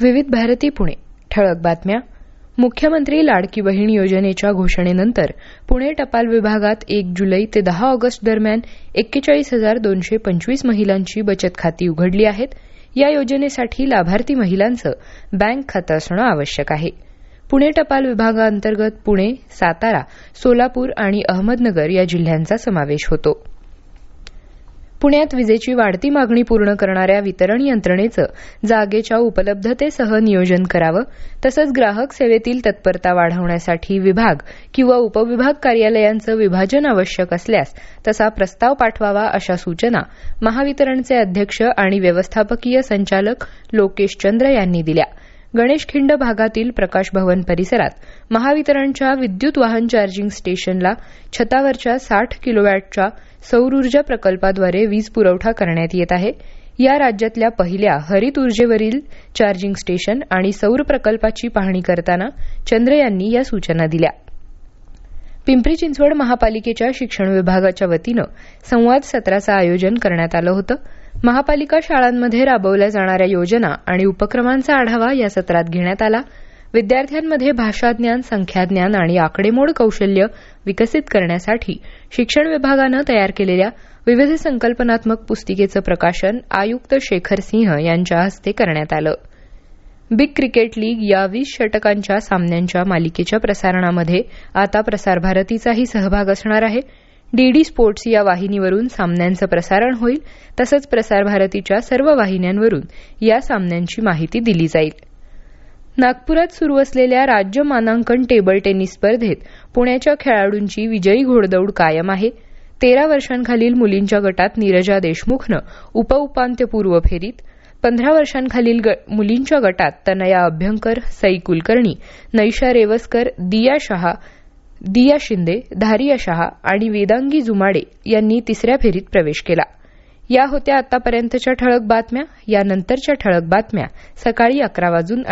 विविध भारती पुणे ठळक बातम्या. मुख्यमंत्री लाडकी बहीण योजनेच्या घोषणेनंतर पुणे टपाल विभागात 1 जुलै ते 10 ऑगस्ट दरम्यान 41,225 महिलांची बचत खाती उघडली आहेत. या योजनेसाठी लाभार्थी महिलांचं बँक खातं असणं आवश्यक आहे. पुणे टपाल विभागाअंतर्गत पुणे, सातारा, सोलापूर आणि अहमदनगर या जिल्ह्यांचा समावेश होतो. पुण्यात विजेची वाढती मागणी पूर्ण करणाऱ्या वितरण यंत्रणेचं जागेच्या उपलब्धतेसह नियोजन करावं, तसंच ग्राहक सेवेतील तत्परता वाढवण्यासाठी विभाग किंवा उपविभाग कार्यालयांचं विभाजन आवश्यक असल्यास तसा प्रस्ताव पाठवावा, अशा सूचना महावितरणचे अध्यक्ष आणि व्यवस्थापकीय संचालक लोकेश चंद्र यांनी दिल्या. गणेशखिंड भागातील प्रकाश भवन परिसरात महावितरणच्या विद्युत वाहन चार्जिंग स्टेशनला छतावरच्या 60 किलोवॅटच्या सौर ऊर्जा प्रकल्पाद्वारे वीज पुरवठा करण्यात येत आहे. या राज्यातल्या पहिल्या हरित ऊर्जेवरील चार्जिंग स्टेशन आणि सौर प्रकल्पाची पाहणी करताना चंद्र यांनी या सूचना दिल्या. पिंपरी चिंचवड महापालिकेच्या शिक्षण विभागाच्या वतीनं संवाद सत्राचं आयोजन करण्यात आलं होतं. महापालिका शाळांमध्ये राबवल्या जाणाऱ्या योजना आणि उपक्रमांचा आढावा या सत्रात घेण्यात आला. विद्यार्थ्यांमध्ये भाषाज्ञान, संख्याज्ञान आणि आकडेमोड कौशल्य विकसित करण्यासाठी शिक्षण विभागानं तयार केलेल्या विविध संकल्पनात्मक पुस्तिकेचं प्रकाशन आयुक्त शेखर सिंह यांच्या हस्ते करण्यात आलं. बिग क्रिकेट लीग या 20 षटकांच्या सामन्यांच्या मालिकेच्या प्रसारणामध्ये आता प्रसार भारतीचाही सहभाग असणार आहे. डीडी स्पोर्ट्स या वाहिनीवरून सामन्यांचं प्रसारण होईल, तसंच प्रसार भारतीच्या सर्व वाहिन्यांवरून या सामन्यांची माहिती दिली जाईल. नागपुरात सुरू असलेल्या राज्य मानांकन टेबल टेनिस स्पर्धेत पुण्याच्या खेळाडूंची विजयी घोडदौड कायम आहे. 13 वर्षांखालील मुलींच्या गटात नीरजा देशमुखनं उपउपांत्यपूर्व फेरीत, 15 वर्षांखालील मुलींच्या गटात तनया अभ्यंकर, सई कुलकर्णी, नैशा रेवस्कर, दिया शिंदे, धारिया शहा आणि वेदांगी जुमाडे यांनी तिसऱ्या फेरीत प्रवेश केला. या होत्या आतापर्यंतच्या ठळक बातम्या. यानंतरच्या ठळक बातम्या सकाळी 11:58 वाजून